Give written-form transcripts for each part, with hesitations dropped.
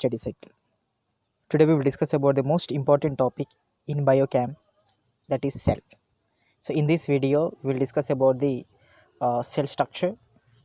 study cycle. Today we will discuss about the most important topic in biochem, that is cell. So in this video we will discuss about the cell structure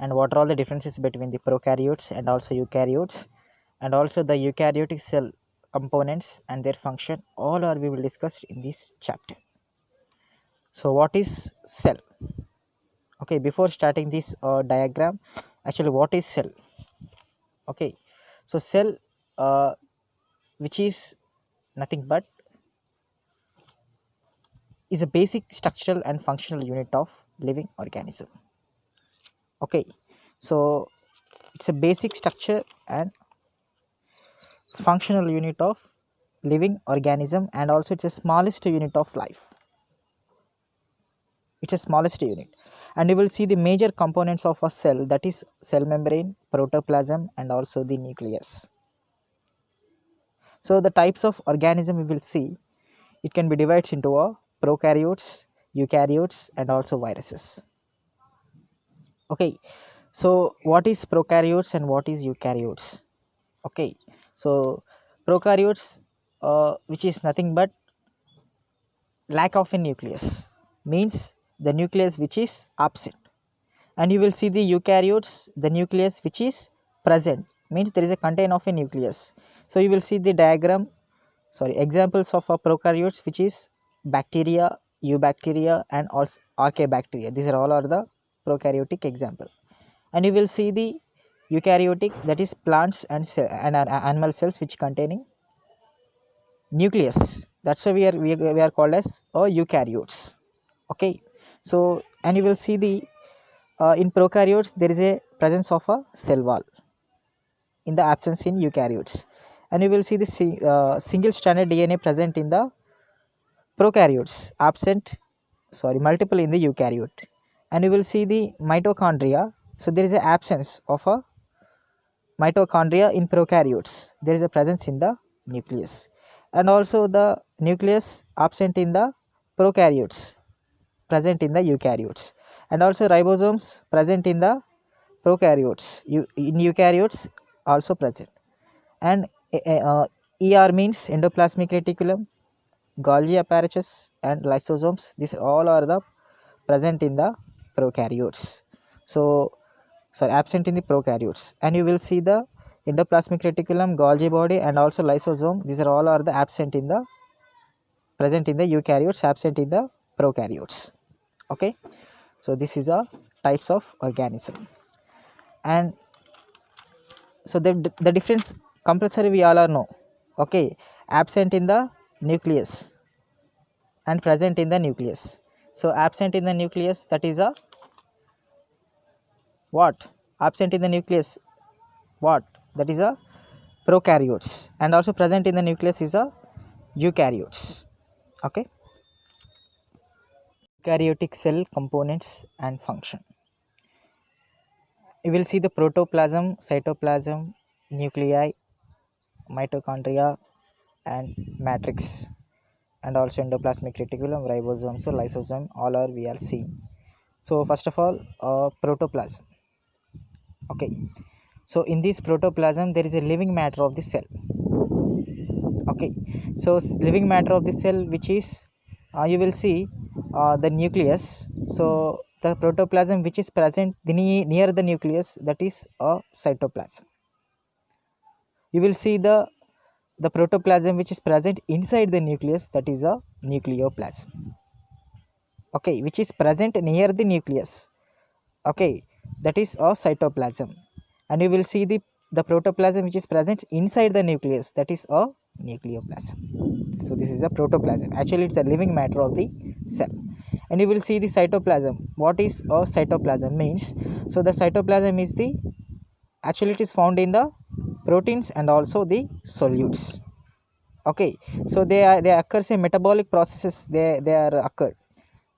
and what are all the differences between the prokaryotes and also eukaryotes, and also the eukaryotic cell components and their function. All are we will discuss in this chapter. So what is cell? Okay, before starting this diagram, actually what is cell? Okay, so cell which is nothing but is a basic structural and functional unit of living organism. Okay, so it's a basic structure and functional unit of living organism, and also it's a smallest unit of life. It's a smallest unit, and you will see the major components of a cell, that is cell membrane, protoplasm, and also the nucleus. So the types of organism we will see, it can be divided into a prokaryotes, eukaryotes, and also viruses. Okay, so what is prokaryotes and what is eukaryotes? Okay, so prokaryotes which is nothing but lack of a nucleus, means the nucleus which is absent. And you will see the eukaryotes, the nucleus which is present, means there is a content of a nucleus. So you will see the diagram, examples of a prokaryotes, which is bacteria, eubacteria, and also archaebacteria. These are all are the prokaryotic example. And you will see the eukaryotic, that is plants and animal cells which containing nucleus. That's why we are called as eukaryotes. Okay, so and you will see the in prokaryotes there is a presence of a cell wall in the absence in eukaryotes. And you will see the single stranded DNA present in the prokaryotes, multiple in the eukaryote. And you will see the mitochondria. So there is an absence of a mitochondria in prokaryotes. There is a presence in the nucleus, and also the nucleus absent in the prokaryotes, present in the eukaryotes, and also ribosomes present in the prokaryotes, in eukaryotes also present. And ER means endoplasmic reticulum, Golgi apparatus, and lysosomes. These all are the present in the prokaryotes. So absent in the prokaryotes. And you will see the endoplasmic reticulum, Golgi body, and also lysosome. These are all are the absent in the present in the eukaryotes, absent in the prokaryotes. Okay, so this is a types of organism. And so the difference compulsory we all are know. Okay, absent in the nucleus and present in the nucleus. So absent in the nucleus, that is a what? Absent in the nucleus, what? That is a prokaryotes, and also present in the nucleus is a eukaryotes. Okay, eukaryotic cell components and function. You will see the protoplasm, cytoplasm, nuclei, mitochondria, and matrix, and also endoplasmic reticulum, ribosome, so lysosome, all are we are seeing. So first of all, protoplasm. Okay, so in this protoplasm there is a living matter of the cell. Okay, so living matter of the cell, which is you will see the nucleus. So the protoplasm which is present near the nucleus, that is a cytoplasm. You will see the protoplasm which is present inside the nucleus, that is a nucleoplasm. Okay, which is present near the nucleus. Okay, that is a cytoplasm. And you will see the protoplasm which is present inside the nucleus, that is a nucleoplasm. So this is a protoplasm. Actually it's a living matter of the cell. And you will see the cytoplasm. What is a cytoplasm means? So the cytoplasm is the, actually it is found in the proteins and also the solutes. Okay, so they occurs in metabolic processes, they are occurred.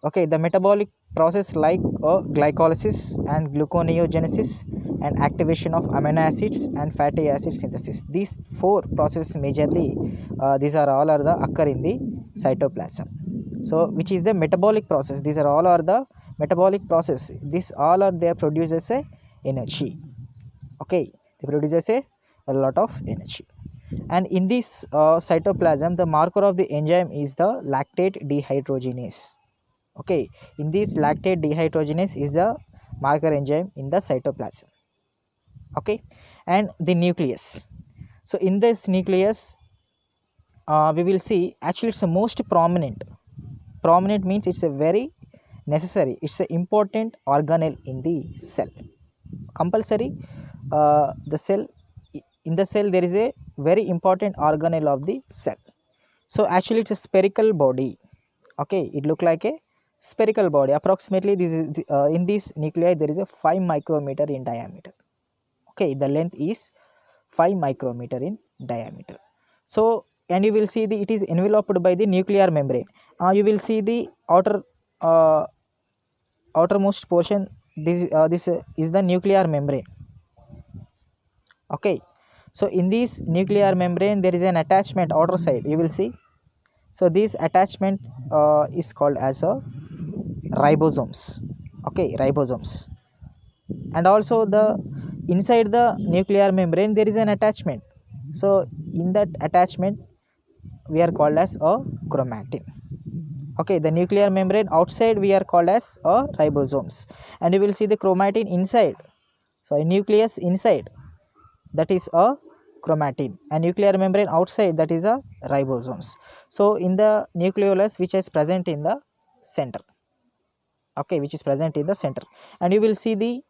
Okay, the metabolic process like glycolysis and gluconeogenesis and activation of amino acids and fatty acid synthesis. These four processes majorly, these are all are the occur in the cytoplasm. So which is the metabolic process. These are all are the metabolic process. These all are there produces a energy. Okay, they produces a lot of energy. And in this cytoplasm, the marker of the enzyme is the lactate dehydrogenase. Okay, in this lactate dehydrogenase is the marker enzyme in the cytoplasm. Okay, and the nucleus. So in this nucleus, we will see actually it's the most prominent. Prominent means it's a very necessary, it's an important organelle in the cell. Compulsory, the cell, in the cell there is a very important organelle of the cell. So actually it's a spherical body. Okay, it look like a spherical body. Approximately this is in this nuclei there is a 5 micrometer in diameter. Okay, the length is 5 micrometer in diameter. So, and you will see the it is enveloped by the nuclear membrane. You will see the outermost portion. This is the nuclear membrane. Okay, so in this nuclear membrane there is an attachment outer side, you will see. So this attachment is called as a ribosomes. Okay, ribosomes. And also the inside the nuclear membrane there is an attachment. So in that attachment we are called as a chromatin. Okay, the nuclear membrane outside we are called as a ribosomes, and you will see the chromatin inside. So a nucleus inside, that is a chromatin, and nuclear membrane outside, that is a ribosomes. So in the nucleolus which is present in the center. Okay, which is present in the center, and you will see the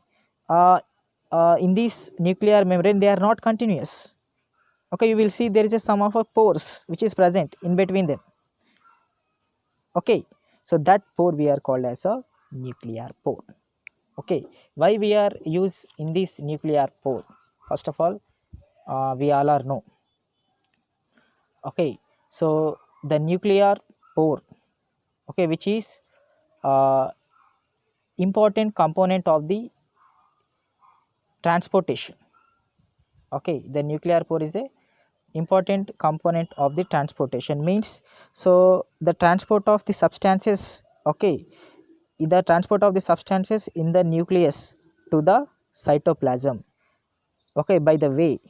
in this nuclear membrane they are not continuous. Okay, you will see there is a sum of pores which is present in between them. Okay, so that pore we are called as a nuclear pore. Okay, why we are use in this nuclear pore? First of all, we all are know. Okay, so the nuclear pore, okay, which is important component of the transportation. Okay, the nuclear pore is a important component of the transportation, means so the transport of the substances. Okay, the transport of the substances in the nucleus to the cytoplasm. Okay, by the way,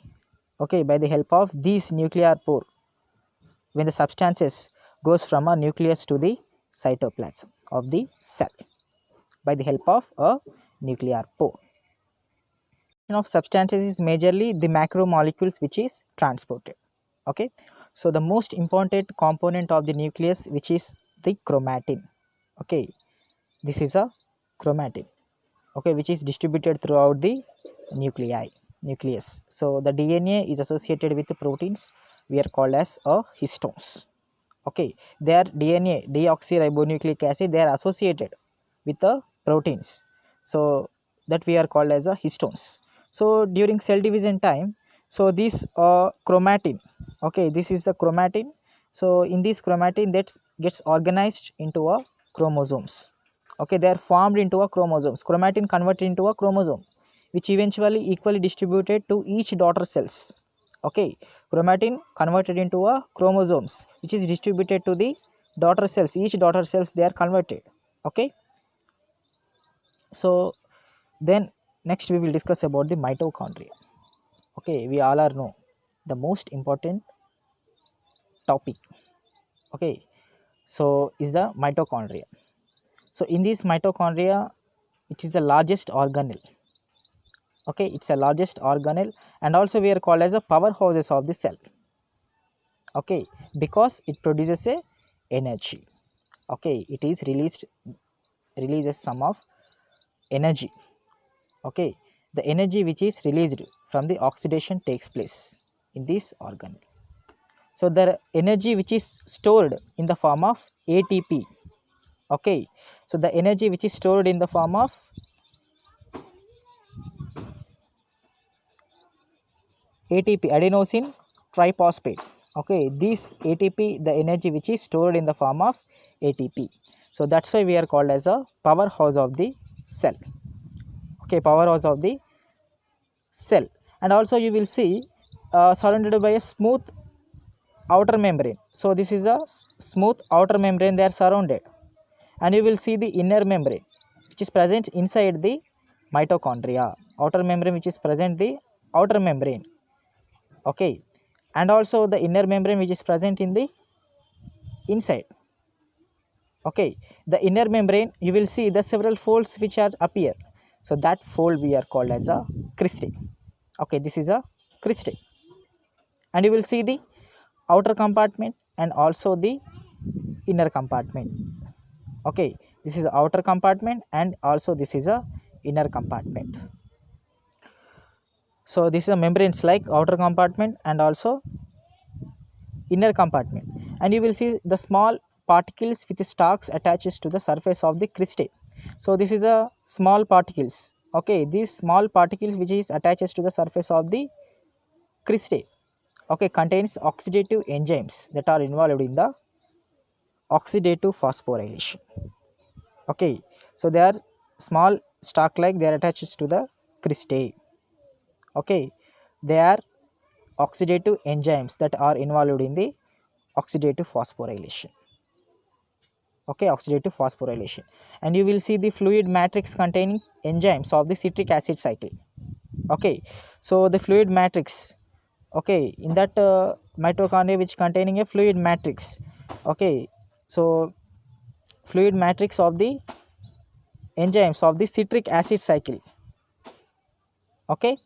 okay, by the help of these nuclear pore, when the substances goes from a nucleus to the cytoplasm of the cell by the help of a nuclear pore. Of substances is majorly the macromolecules which is transported. Okay, so the most important component of the nucleus which is the chromatin. Okay, this is a chromatin, okay, which is distributed throughout the nucleus. So the DNA is associated with the proteins we are called as a histones. Okay, their DNA, deoxyribonucleic acid, they are associated with the proteins, so that we are called as a histones. So during cell division time, so this chromatin, okay, this is the chromatin. So in this chromatin that gets organized into a chromosomes. Okay, they are formed into a chromosomes. Chromatin converted into a chromosome, which eventually equally distributed to each daughter cells. Okay, chromatin converted into a chromosomes which is distributed to the daughter cells. Each daughter cells they are converted. Okay, so then next we will discuss about the mitochondria. Okay, we all are know the most important topic. Okay, so is the mitochondria. So in this mitochondria, it is the largest organelle. Okay, it's the largest organelle, and also we are called as a powerhouses of the cell. Okay, because it produces a energy. Okay, it is releases some of energy. Okay, the energy which is released from the oxidation takes place in this organelle. So the energy which is stored in the form of ATP. Okay, so the energy which is stored in the form of ATP, adenosine triphosphate. Okay, this ATP, the energy which is stored in the form of ATP. So that's why we are called as a powerhouse of the cell. Okay, powerhouse of the cell. And also you will see surrounded by a smooth outer membrane. So this is a smooth outer membrane, they are surrounded, and you will see the inner membrane which is present inside the mitochondria. Outer membrane which is present the outer membrane. Okay, and also the inner membrane which is present in the inside. Okay, the inner membrane you will see the several folds which are appear, so that fold we are called as a cristae. Okay, this is a cristae, and you will see the outer compartment and also the inner compartment. Okay, this is the outer compartment and also this is a inner compartment. So this is a membranes like outer compartment and also inner compartment, and you will see the small particles with stalks attaches to the surface of the cristae. So this is a small particles. Okay, these small particles which is attaches to the surface of the cristae, okay, contains oxidative enzymes that are involved in the oxidative phosphorylation. Okay, so they are small stalk like they are attached to the cristae. Okay, they are oxidative enzymes that are involved in the oxidative phosphorylation. Okay, oxidative phosphorylation, and you will see the fluid matrix containing enzymes of the citric acid cycle. Okay, so the fluid matrix, okay, in that mitochondria which containing a fluid matrix. Okay, so fluid matrix of the enzymes of the citric acid cycle. Okay,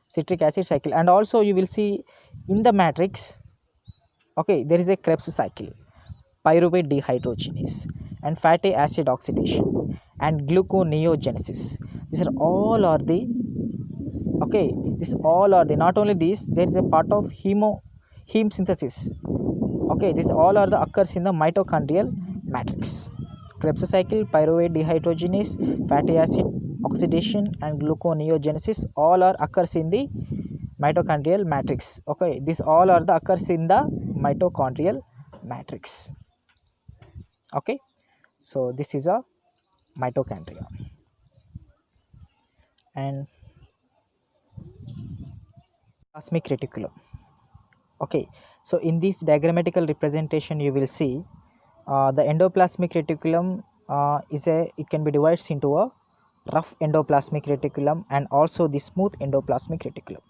citric acid cycle, and also you will see in the matrix, okay, there is a Krebs cycle, pyruvate dehydrogenase, and fatty acid oxidation, and gluconeogenesis. These are all are the, okay, this all are the, not only these, there is a part of heme synthesis. Okay, this all are the occurs in the mitochondrial matrix. Krebs cycle, pyruvate dehydrogenase, fatty acid oxidation, and gluconeogenesis all are occurs in the mitochondrial matrix. Okay, this all are the occurs in the mitochondrial matrix. Okay, so this is a mitochondria. And plasmic reticulum. Okay, so in this diagrammatical representation you will see the endoplasmic reticulum it can be divided into a rough endoplasmic reticulum and also the smooth endoplasmic reticulum.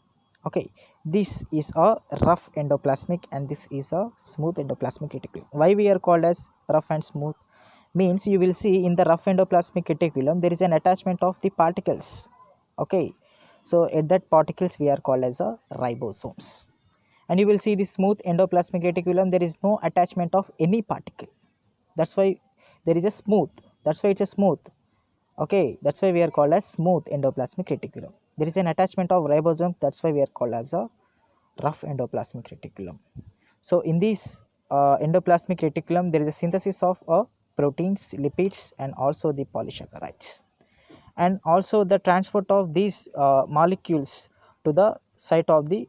Okay, this is a rough endoplasmic and this is a smooth endoplasmic reticulum. Why we are called as rough and smooth? Means you will see in the rough endoplasmic reticulum there is an attachment of the particles. Okay, so at that particles we are called as a ribosomes, and you will see the smooth endoplasmic reticulum there is no attachment of any particle. That's why there is a smooth, that's why it's a smooth. Okay, that's why we are called as smooth endoplasmic reticulum. There is an attachment of ribosome, that's why we are called as a rough endoplasmic reticulum. So in this endoplasmic reticulum there is a synthesis of proteins, lipids, and also the polysaccharides, and also the transport of these molecules to the site of the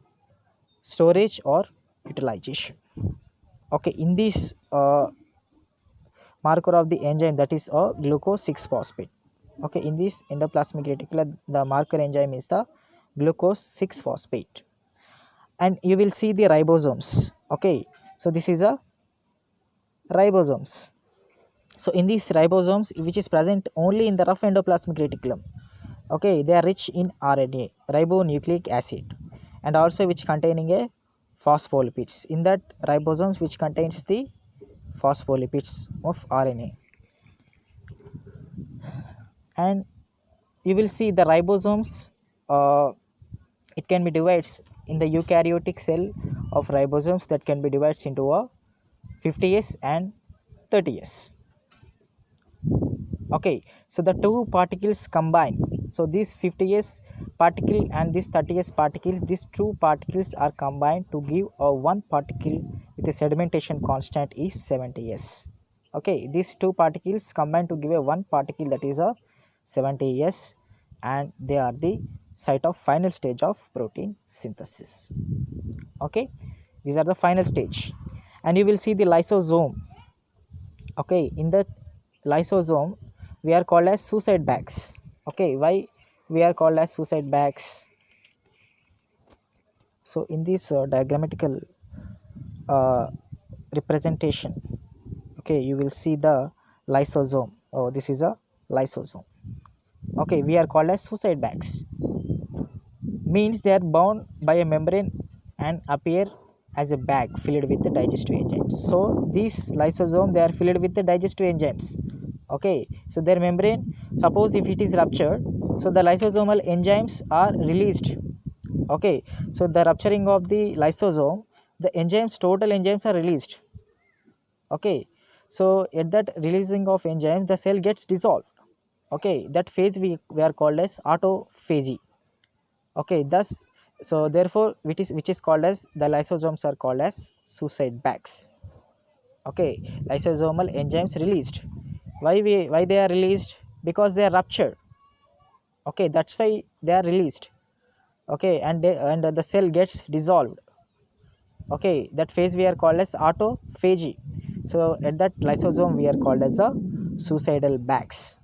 storage or utilization. Okay, in this marker of the enzyme, that is a glucose 6 phosphate. Okay, in this endoplasmic reticulum the marker enzyme is the glucose 6 phosphate, and you will see the ribosomes. Okay, so this is a ribosomes. So in these ribosomes which is present only in the rough endoplasmic reticulum, okay, they are rich in RNA, ribonucleic acid, and also which containing a phospholipids. In that ribosomes which contains the phospholipids of RNA, and you will see the ribosomes it can be divided in the eukaryotic cell of ribosomes that can be divided into a 50S and 30S. Okay, so the two particles combine, so this 50S particle and this 30S particle, these two particles are combined to give a one particle with a sedimentation constant is 70S. Okay, these two particles combine to give a one particle that is a 70S, and they are the site of final stage of protein synthesis. Okay, these are the final stage, and you will see the lysosome. Okay, in the lysosome we are called as suicide bags. Okay, why we are called as suicide bags? So in this diagrammatical representation, okay, you will see the lysosome. Oh, this is a lysosome. Okay, we are called as suicide bags, means they are bound by a membrane and appear as a bag filled with the digestive enzymes. So these lysosome, they are filled with the digestive enzymes. Okay, so their membrane, suppose if it is ruptured, so the lysosomal enzymes are released. Okay, so the rupturing of the lysosome, the enzymes, total enzymes are released. Okay, so at that releasing of enzymes, the cell gets dissolved. Okay, that phase we are called as autophagy. Okay, thus, so therefore which is called as, the lysosomes are called as suicide bags. Okay, lysosomal enzymes released. Why they are released? Because they are ruptured. Okay, that's why they are released. Okay, and the cell gets dissolved. Okay, that phase we are called as autophagy. So at that lysosome we are called as a suicidal bags.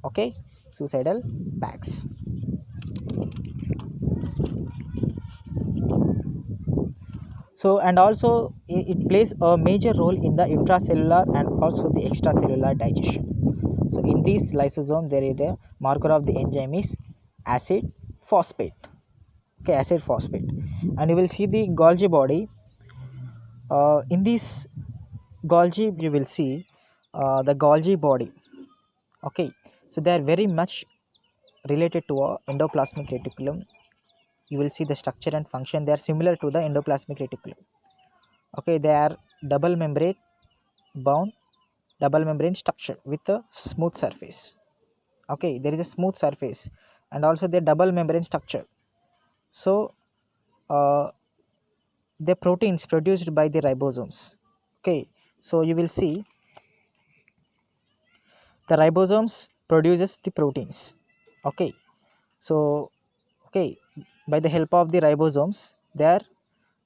Okay, suicidal bags. So and also it plays a major role in the intracellular and also the extracellular digestion. So in this lysosome there is a marker of the enzyme is acid phosphate. Okay, acid phosphate. And you will see the Golgi body. In this Golgi you will see the Golgi body. Okay, so they are very much related to a endoplasmic reticulum. You will see the structure and function, they are similar to the endoplasmic reticulum. Okay, they are double membrane bound, double membrane structure with a smooth surface. Okay, there is a smooth surface, and also the double membrane structure. So the proteins produced by the ribosomes. Okay, so you will see the ribosomes produces the proteins. Okay, so okay, by the help of the ribosomes they are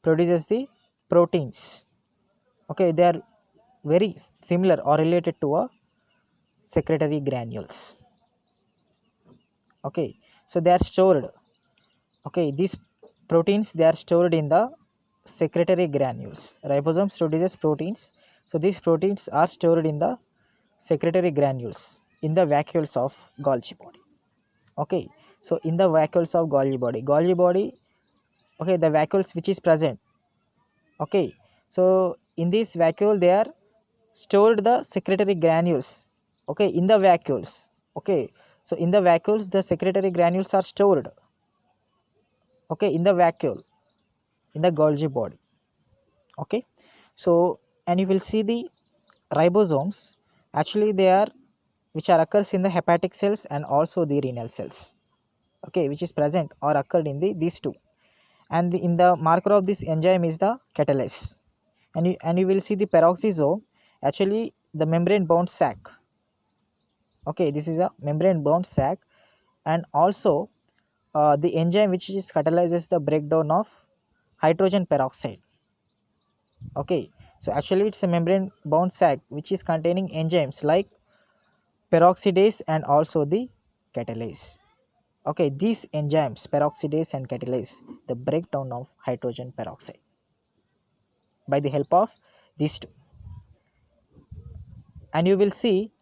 produces the proteins. Okay, they are very similar or related to a secretory granules. Okay, so they are stored. Okay, these proteins, they are stored in the secretory granules. Ribosomes produces proteins, so these proteins are stored in the secretory granules in the vacuoles of Golgi body. Okay, so in the vacuoles of Golgi body, okay, the vacuoles which is present. Okay, so in this vacuole they are stored the secretory granules. Okay, in the vacuoles. Okay, so in the vacuoles the secretory granules are stored. Okay, in the vacuole, in the Golgi body. Okay, so and you will see the ribosomes, actually they are, which are occurs in the hepatic cells and also the renal cells. Okay, which is present or occurred in these two. And in the marker of this enzyme is the catalase. And you will see the peroxisome, actually the membrane bound sac. Okay, this is a membrane bound sac. And also the enzyme which is catalyzes the breakdown of hydrogen peroxide. Okay, so actually it's a membrane bound sac which is containing enzymes like peroxidase and also the catalase. Okay, these enzymes peroxidase and catalase the breakdown of hydrogen peroxide by the help of these two. And you will see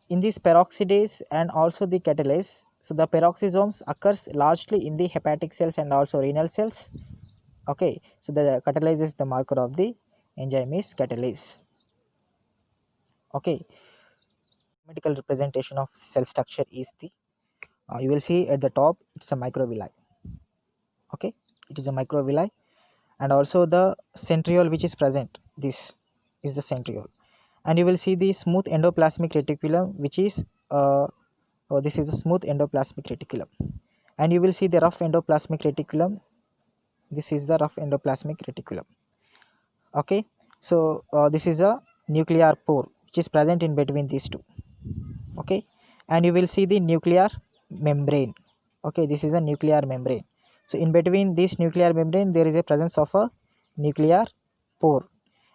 in this peroxidase and also the catalase, so the peroxisomes occurs largely in the hepatic cells and also renal cells. Okay, so the catalase is the marker of the enzyme is catalase. Okay, mathematical representation of cell structure is the you will see at the top it's a microvilli. Okay, it is a microvilli. And also the centriole which is present, this is the centriole. And you will see the smooth endoplasmic reticulum which is this is a smooth endoplasmic reticulum. And you will see the rough endoplasmic reticulum, this is the rough endoplasmic reticulum. Okay, so this is a nuclear pore which is present in between these two. Okay, and you will see the nuclear membrane. Okay, this is a nuclear membrane. So in between this nuclear membrane there is a presence of a nuclear pore.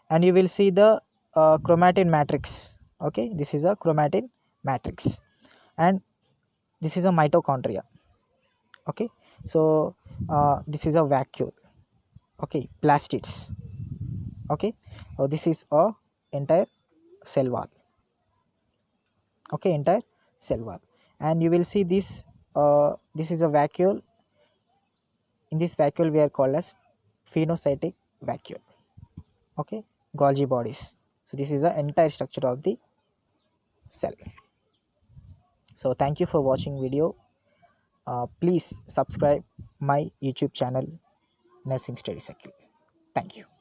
And you will see the chromatin matrix. Okay, this is a chromatin matrix. And this is a mitochondria. Okay, so this is a vacuole. Okay, plastids. Okay, so this is a entire cell wall. Okay, entire cell wall. And you will see this this is a vacuole. In this vacuole we are called as phagocytic vacuole. Okay, Golgi bodies. So this is the entire structure of the cell. So thank you for watching video. Please subscribe my YouTube channel, Nursing Study Circle. Thank you.